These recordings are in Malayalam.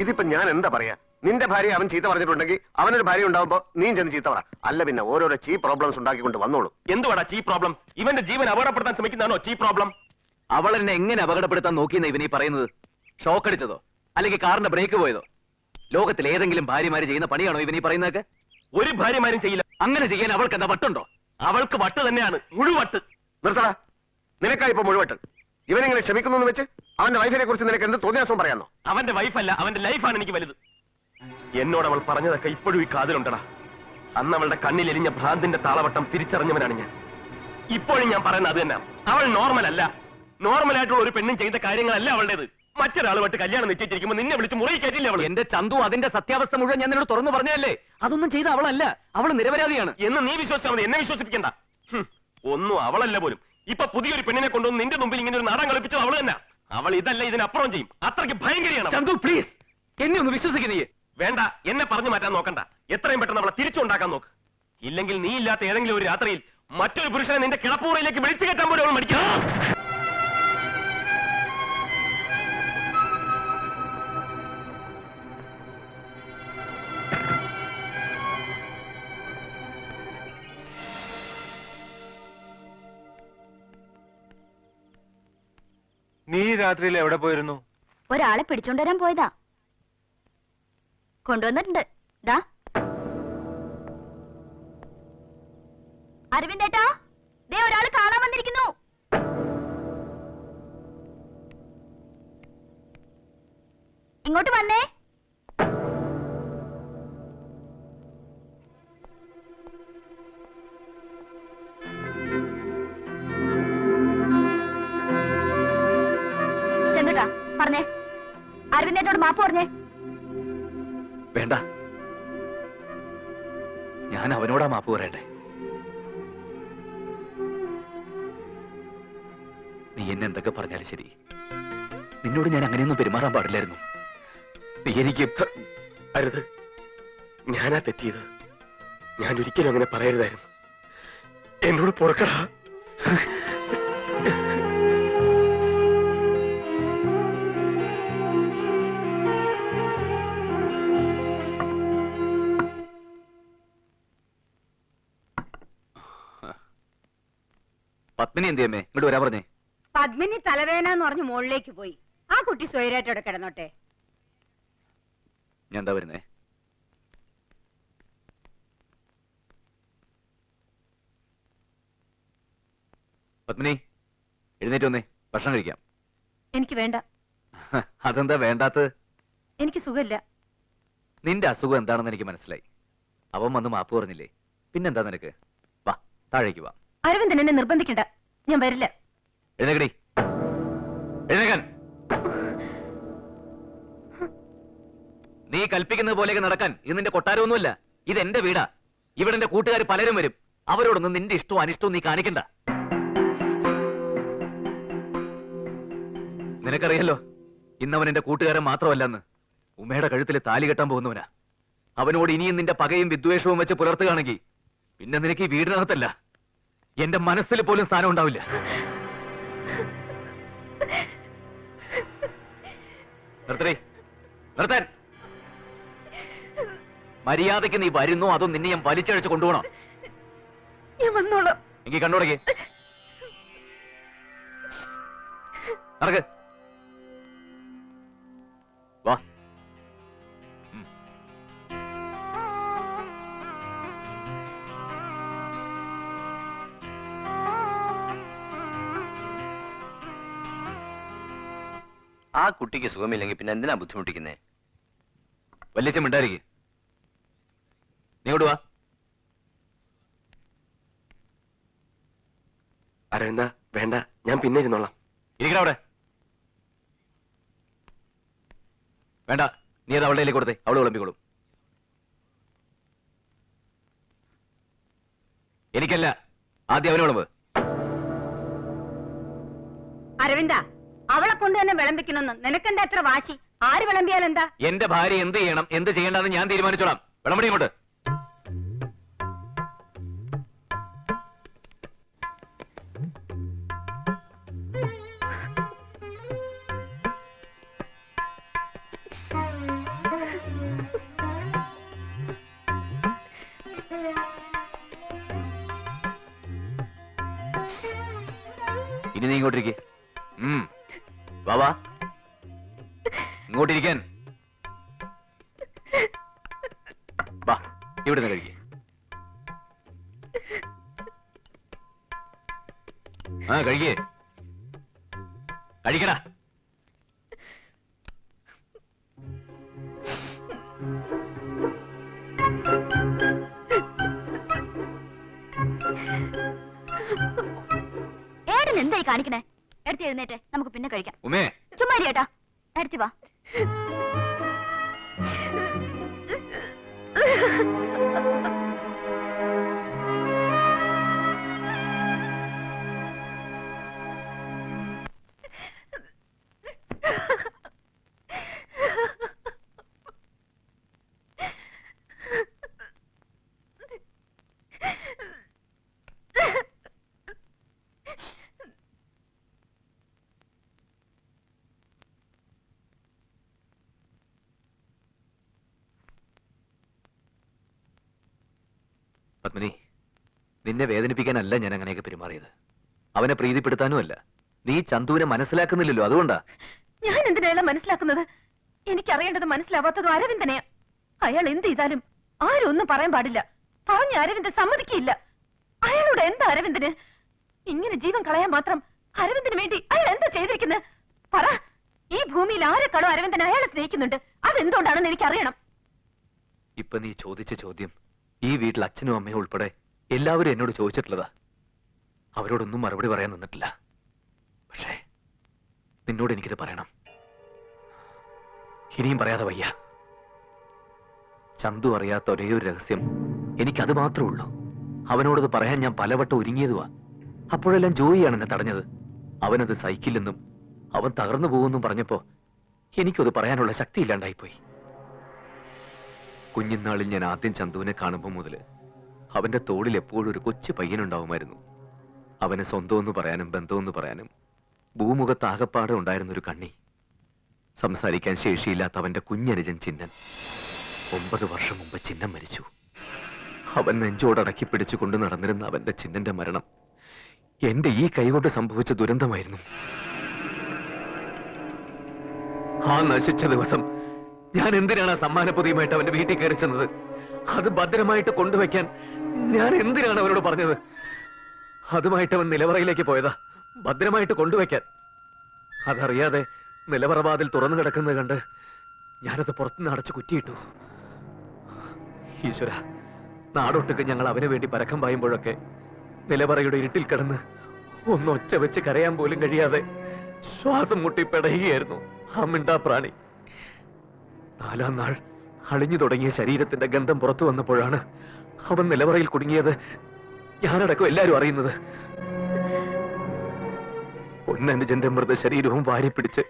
ഇതിപ്പോ ഞാൻ എന്താ പറയാ? നിന്റെ ഭാര്യ അവൻ ചീത്ത പറഞ്ഞിട്ടുണ്ടെങ്കിൽ അവനൊരു ഭാര്യ ഉണ്ടാവുമ്പോ നീ ചെന്ന് ചീത്ത പറ. അല്ല പിന്നെ ഓരോരോ ചീ പ്രോബ്ലംസ് ഉണ്ടാക്കിക്കൊണ്ട് വന്നോളൂ. എന്തുവാടാ ചീ പ്രോബ്ലംസ്? ഇവന്റെ ജീവൻ അപകടപ്പെടുത്താൻ ശ്രമിക്കുന്നതാണോ ചീ പ്രോബ്ലം? അവൾ എന്നെ എങ്ങനെ അപകടപ്പെടുത്താൻ നോക്കിയെന്ന് ഇവനീ പറയുന്നത്? ഷോക്ക് അടിച്ചതോ അല്ലെങ്കിൽ കാറിന്റെ ബ്രേക്ക് പോയതോ? ലോകത്തിൽ ഏതെങ്കിലും ഭാര്യമാര് ചെയ്യുന്ന പണിയാണോ ഇവനീ പറയുന്നതൊക്കെ? ഒരു ഭാര്യമാരും ചെയ്യില്ല. അങ്ങനെ ചെയ്യാൻ അവൾക്ക് എന്താ വട്ടുണ്ടോ? അവൾക്ക് വട്ട് തന്നെയാണ്, മുഴുവട്ട്. നിർത്തടാ, നിനക്കാ ഇപ്പൊ മുഴുവട്ട്. ഇവനെങ്ങനെ ക്ഷമിക്കുന്നു വെച്ച് അവന്റെ വൈഫിനെ കുറിച്ച് നിനക്ക് എന്ത് തോന്നിയാസം പറയാന്നോ? അവന്റെ വൈഫല്ല, അവന്റെ ലൈഫാണ് എനിക്ക് വലുത്. എന്നോട് അവൾ പറഞ്ഞതൊക്കെ ഇപ്പോഴും ഈ കാതിലുണ്ടടാ. അന്ന് അവളുടെ കണ്ണിൽ എരിഞ്ഞ ഭ്രാന്തിന്റെ താളവട്ടം തിരിച്ചറിഞ്ഞവനാണ് ഞാൻ. ഇപ്പോഴും ഞാൻ പറയുന്നത് അത് തന്നെ. അവൾ നോർമൽ അല്ല. നോർമലായിട്ടുള്ള ഒരു പെണ്ണും ചെയ്ത കാര്യങ്ങളല്ല അവളുടേത്. മറ്റൊരാളുമായിട്ട് കല്യാണം നിശ്ചയിച്ചിരിക്കുമ്പോൾ നിന്നെ വിളിച്ച് മുറി കയറ്റില്ല അവൾ. എന്റെ ചന്തു, അതിന്റെ സത്യാവസ്ഥ മുഴുവൻ ഞാൻ നിന്നോട് തുറന്നു പറഞ്ഞതല്ലേ? അതൊന്നും ചെയ്ത അവളല്ല, അവൾ നിരപരാധിയാണ് എന്ന് നീ വിശ്വസിച്ചാൽ മതി, എന്നെ വിശ്വസിപ്പിക്കണ്ട. ഒന്നും അവളല്ല പോലും. ഇപ്പൊ പുതിയൊരു പെണ്ണിനെ കൊണ്ടുവന്ന് നിന്റെ മുമ്പിൽ ഇങ്ങനെ ഒരു നാടൻ കളിപ്പിച്ചത് അവൾ തന്നെ. അവൾ ഇതല്ല ഇതിനപ്പുറം ചെയ്യും. അത്രയ്ക്ക് ഭയങ്കരിയാണ്. ചന്തു പ്ലീസ്, എന്നെ ഒന്ന് വിശ്വസിക്കുന്നേ. വേണ്ട, എന്നെ പറഞ്ഞു മാറ്റാൻ നോക്കണ്ട. എത്രയും പെട്ടെന്ന് അവളെ തിരിച്ചുണ്ടാക്കാൻ നോക്ക്. ഇല്ലെങ്കിൽ നീ ഇല്ലാത്ത ഏതെങ്കിലും ഒരു രാത്രിയിൽ മറ്റൊരു പുരുഷനെ നിന്റെ കിടപ്പൂറയിലേക്ക് വിളിച്ചു കയറ്റാൻ പോലും അവൾ മടിക്കണം. നീ രാത്രിയിൽ എവിടെ പോയിരുന്നു? ഒരാളെ പിടിച്ചോണ്ടുവരാൻ പോയതാ. കൊണ്ടുവന്നിട്ടുണ്ട്. ദാ അരവിന്ദേട്ടാ, ദേ ഒരാൾ കാണാൻ വന്നിരിക്കുന്നു. ഇങ്ങോട്ട് വന്നേ. ചെന്നിട്ടാ പറഞ്ഞേ, അരവിന്ദേട്ടോട് മാപ്പ് പറഞ്ഞേ. വേണ്ട, ഞാൻ അവനോടാ മാപ്പ് പറയണ്ടേ? നീ എന്നെ എന്തൊക്കെ പറഞ്ഞാലും ശരി, നിന്നോട് ഞാൻ അങ്ങനെയൊന്നും പെരുമാറാൻ പാടില്ലായിരുന്നു. നീ എനിക്ക് അരുത്. ഞാനാ തെറ്റിയത്. ഞാൻ ഒരിക്കലും അങ്ങനെ പറയരുതായിരുന്നു. എന്നോട് പൊറുക്കടാ. പത്മിനി എന്തിയമ്മേ? ഇങ്ങോട്ട് വരാൻ പറഞ്ഞേ. പത്മിനി തലവേന എന്ന് പറഞ്ഞ് മുകളിലേക്ക് പോയി. ആ കുട്ടി സ്വൈരായിട്ടോടെ കിടന്നോട്ടെ. ഞാൻ എന്താ വരുന്നേ? പത്മിനി, എഴുന്നേറ്റ് വന്നേ, ഭക്ഷണം കഴിക്കാം. എനിക്ക് വേണ്ട. അതെന്താ വേണ്ടാത്തത്? എനിക്ക് സുഖമില്ല. നിന്റെ അസുഖം എന്താണെന്ന് എനിക്ക് മനസ്സിലായി. അവൻ വന്ന് മാപ്പ് പറഞ്ഞില്ലേ, പിന്നെന്താ നിനക്ക്? വാ, താഴേക്ക് വാ. അരവിന്ദൻ എന്നെ നിർബന്ധിക്കണ്ട, ഞാൻ വരില്ല. എഴുന്നേക്കടി, എഴുന്നേക്കാൻ. നീ കൽപ്പിക്കുന്നത് പോലെയൊക്കെ നടക്കാൻ ഇത് നിന്റെ കൊട്ടാരമൊന്നുമല്ല. ഇത് എന്റെ വീടാ. ഇവിടെ എന്റെ കൂട്ടുകാർ പലരും വരും. അവരോടൊന്നും നിന്റെ ഇഷ്ടവും അനിഷ്ടവും നീ കാണിക്കണ്ട. നിനക്കറിയല്ലോ, ഇന്നവൻ എന്റെ കൂട്ടുകാരൻ മാത്രമല്ലെന്ന്. ഉമ്മയുടെ കഴുത്തിൽ താലി കെട്ടാൻ പോകുന്നവനാ. അവനോട് ഇനിയും നിന്റെ പകയും വിദ്വേഷവും വെച്ച് പുലർത്തുകയാണെങ്കിൽ പിന്നെ നിനക്ക് ഈ വീടിനകത്തല്ല, എന്റെ മനസ്സിൽ പോലും സ്ഥാനം ഉണ്ടാവില്ല. നിർത്താൻ. മര്യാദയ്ക്ക് നീ വരുന്നോ അതോ നിന്നെ ഞാൻ വലിച്ചഴച്ച് കൊണ്ടുപോകണോ? ഞാൻ വന്നോളാം. എങ്കിൽ കണ്ണുടങ്ങി നടക്ക്. വാ. ആ കുട്ടിക്ക് സുഖമില്ലെങ്കിൽ പിന്നെ എന്തിനാ ബുദ്ധിമുട്ടിക്കുന്നേ? വല്യച്ഛൻ മിണ്ടായിരിക്കും. നീ ഇങ്ങോട്ട് വാ. അരവിന്ദ, വേണ്ട, ഞാൻ പിന്നെ ഇരുന്നോളാം. ഇരിക്കണ അവിടെ. വേണ്ട, നീ അത് അവളുടെ കയ്യിലേക്ക് കൊടുത്തേ, അവള് വിളമ്പിക്കോളും. എനിക്കല്ല, ആദ്യം അവന് വിളമ്പ്. അരവിന്ദ, അവളെ കൊണ്ട് തന്നെ വിളമ്പിക്കണമെന്ന് നിനക്കെന്താ എത്ര വാശി? ആര് വിളമ്പിയാൽ എന്താ? എന്റെ ഭാര്യ എന്ത് ചെയ്യണം എന്ത് ചെയ്യണ്ടെന്ന് ഞാൻ തീരുമാനിച്ചോളാം. വിളമ്പടി ഇങ്ങോട്ട്. ഇനി നീ ഇങ്ങോട്ടിരിക്കെ. വാ ഇങ്ങോട്ടിരിക്കാൻ. വാ ഇവിടെ നിന്ന് കഴിക്കേ. കഴിക്കേ. കഴിക്കടാ. ഏടൻ എന്തായി കാണിക്കണേ? എടുത്ത് എഴുന്നേറ്റ്, നമുക്ക് പിന്നെ കഴിക്കാം. ഉമേ, ചുമ്മാ ഇരി ഏട്ടാ, എടുത്തി വാ. പത്മിനി, നിന്നെ വേദനിപ്പിക്കാനല്ല ഞാൻ അങ്ങനെയൊക്കെ പെരുമാറിയത്. അവനെ പ്രീതിപ്പെടുത്താനും അല്ല. നീ ചന്തുവിനെ മനസ്സിലാക്കുന്നില്ലല്ലോ, അതുകൊണ്ടാ. ഞാൻ എന്തിനാണ് മനസ്സിലാക്കുന്നത്? എനിക്കറിയേണ്ടത് മനസ്സിലാവാത്തതും അരവിന്ദനെയാ. അയാൾ എന്ത് ചെയ്താലും ആരും ഒന്നും പറയാൻ പാടില്ല. പറഞ്ഞ അരവിന്ദൻ സമ്മതിക്കില്ല. അയാളോട് എന്താ അരവിന്ദന്? ഇങ്ങനെ ജീവൻ കളയാൻ മാത്രം അരവിന്ദന് വേണ്ടി അയാൾ എന്താ ചെയ്തിരിക്കുന്നത്? പറ. ഈ ഭൂമിയിൽ ആരെക്കാളും അരവിന്ദൻ അയാളെ സ്നേഹിക്കുന്നുണ്ട്. അതെന്തുകൊണ്ടാണെന്ന് എനിക്കറിയണം. ഇപ്പൊ നീ ചോദിച്ച ചോദ്യം ഈ വീട്ടിൽ അച്ഛനും അമ്മയും ഉൾപ്പെടെ എല്ലാവരും എന്നോട് ചോദിച്ചിട്ടുള്ളതാ. അവരോടൊന്നും മറുപടി പറയാൻ നിന്നിട്ടില്ല. പക്ഷേ നിന്നോട് എനിക്കിത് പറയണം. ഇനിയും പറയാതെ വയ്യ. ചന്തു അറിയാത്ത ഒരേ ഒരു രഹസ്യം എനിക്കത് മാത്രമേ ഉള്ളൂ. അവനോടത് പറയാൻ ഞാൻ പലവട്ടം ഒരുങ്ങിയതുവാ. അപ്പോഴെല്ലാം ജോയിയാണ് എന്നെ തടഞ്ഞത്. അവനത് സഹിക്കില്ലെന്നും അവൻ തകർന്നു പോകുമെന്നും പറഞ്ഞപ്പോ എനിക്കത് പറയാനുള്ള ശക്തി ഇല്ലാണ്ടായിപ്പോയി. കുഞ്ഞിനാളിൽ ഞാൻ ആദ്യം ചന്തുവിനെ കാണുമ്പോൾ മുതല് അവന്റെ തോളിൽ എപ്പോഴും ഒരു കൊച്ചു പയ്യനുണ്ടാവുമായിരുന്നു. അവനെ സ്വന്തമെന്ന് പറയാനും ബന്ധമെന്ന് പറയാനും ഭൂമുഖത്ത് ആകപ്പാടെ ഉണ്ടായിരുന്നൊരു കണ്ണി. സംസാരിക്കാൻ ശേഷിയില്ലാത്ത അവന്റെ കുഞ്ഞനുജൻ ചിന്നൻ. 9 വർഷം മുമ്പ് ചിന്നൻ മരിച്ചു. അവൻ നെഞ്ചോടടക്കി പിടിച്ചു കൊണ്ട് നടന്നിരുന്ന അവന്റെ ചിന്നന്റെ മരണം എന്റെ ഈ കൈകൊണ്ട് സംഭവിച്ച ദുരന്തമായിരുന്നു. ആ നശിച്ച ദിവസം ഞാൻ എന്തിനാണ് ആ സമ്മാനപ്പൊതിയുമായിട്ട് അവന്റെ വീട്ടിൽ കയറി ചെന്നത്? അത് ഭദ്രമായിട്ട് കൊണ്ടുവയ്ക്കാൻ ഞാൻ എന്തിനാണ് അവനോട് പറഞ്ഞത്? അതുമായിട്ട് അവൻ നിലവറയിലേക്ക് പോയതാ, ഭദ്രമായിട്ട് കൊണ്ടുവയ്ക്കാൻ. അതറിയാതെ നിലവറവാതിൽ തുറന്നു കിടക്കുന്നത് കണ്ട് ഞാനത് പുറത്തുനിന്ന് അടച്ചു കുറ്റിയിട്ടു. ഈശ്വര, നാടൊട്ടുക്ക് ഞങ്ങൾ അവന് വേണ്ടി പരക്കം പായുമ്പോഴൊക്കെ നിലവറയുടെ ഇരുട്ടിൽ കിടന്ന് ഒന്നൊച്ച വെച്ച് കരയാൻ പോലും കഴിയാതെ ശ്വാസം മുട്ടി പെടയുകയായിരുന്നു ആ മിണ്ടാ പ്രാണി. 4-ാം നാൾ അളിഞ്ഞു തുടങ്ങിയ ശരീരത്തിന്റെ ഗന്ധം പുറത്തു വന്നപ്പോഴാണ് അവൻ നിലവറയിൽ കുടുങ്ങിയത് ഞാനടക്കം എല്ലാരും അറിയുന്നത്. പൊന്നനുജന്റെ മൃതശരീരവും വാരിപ്പിടിച്ച്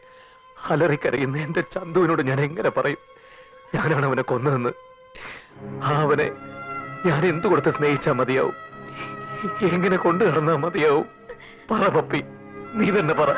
അലറിക്കരയുന്ന എന്റെ ചന്തുവിനോട് ഞാൻ എങ്ങനെ പറയും ഞാനാണ് അവനെ കൊന്നതെന്ന്? അവനെ ഞാൻ എന്തു കൊടുത്ത് സ്നേഹിച്ചാ മതിയാവും? എങ്ങനെ കൊണ്ടു നടന്നാ മതിയാവും? പറ പപ്പി, നീ തന്നെ പറ.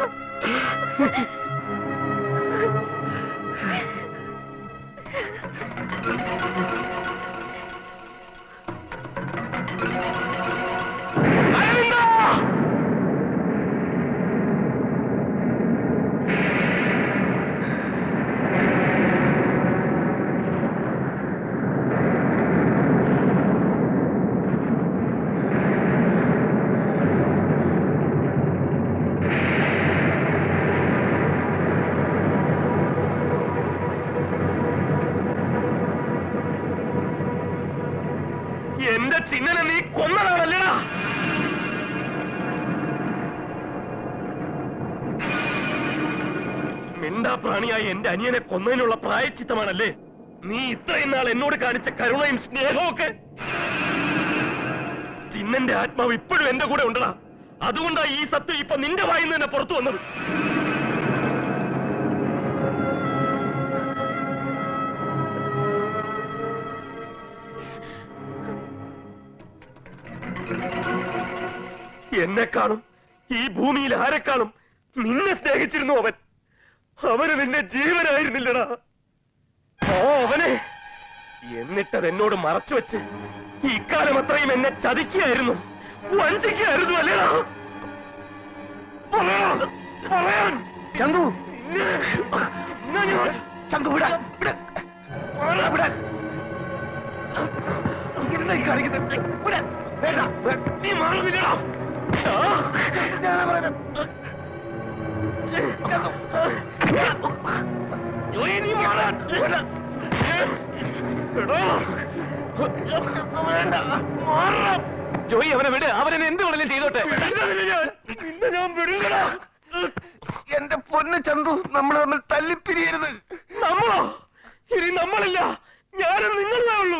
എന്റെ ചിന്നനെ നീ കൊന്നതാണല്ലേടാ? മിണ്ടാപ്രാണിയായി എന്റെ അനിയനെ കൊന്നതിനുള്ള പ്രായച്ചിത്തമാണല്ലേ നീ ഇത്രയും നാൾ എന്നോട് കാണിച്ച കരുണയും സ്നേഹവും ഒക്കെ? ചിന്നന്റെ ആത്മാവ് ഇപ്പോഴും എന്റെ കൂടെ ഉണ്ടടാ. അതുകൊണ്ടാ ഈ സത്യം ഇപ്പൊ നിന്റെ വായിന്ന് തന്നെ പുറത്തു വന്നത്. എന്നെക്കാളും ഈ ഭൂമിയിൽ ആരെക്കാളും നിന്നെ സ്നേഹിച്ചിരുന്നു അവൻ. അവന് നിന്നെ ജീവനായിരുന്നില്ലടാ. അവനെ എന്നിട്ടത് എന്നോട് മറച്ചു വെച്ച് ഇക്കാലം അത്രയും എന്നെ ചതിക്കുകയായിരുന്നു, വഞ്ചിക്കുകയായിരുന്നു അല്ലേടാ? ചന്തു ചന്തു വിടാ വിടാ വിടാ എന്തായി കാണിക്കുന്നത് വിടാ വേണ്ട നീ മാറുന്നില്ലടാ ഞാനാ പറയുന്നത് ജോയി നീ മാറാൻ വേണ്ട ജോയി അവനെ വിട്, അവനെ എന്ത് വേണേലും ചെയ്തോട്ടെ. ഞാൻ വിടുങ്ങടാ. എന്റെ പൊന്ന് ചന്തു നമ്മൾ തമ്മിൽ തല്ലിപ്പിരിയരുത്. നമ്മളോ? ഇനി നമ്മളില്ല, ഞാനും നിങ്ങളേ ഉള്ളൂ.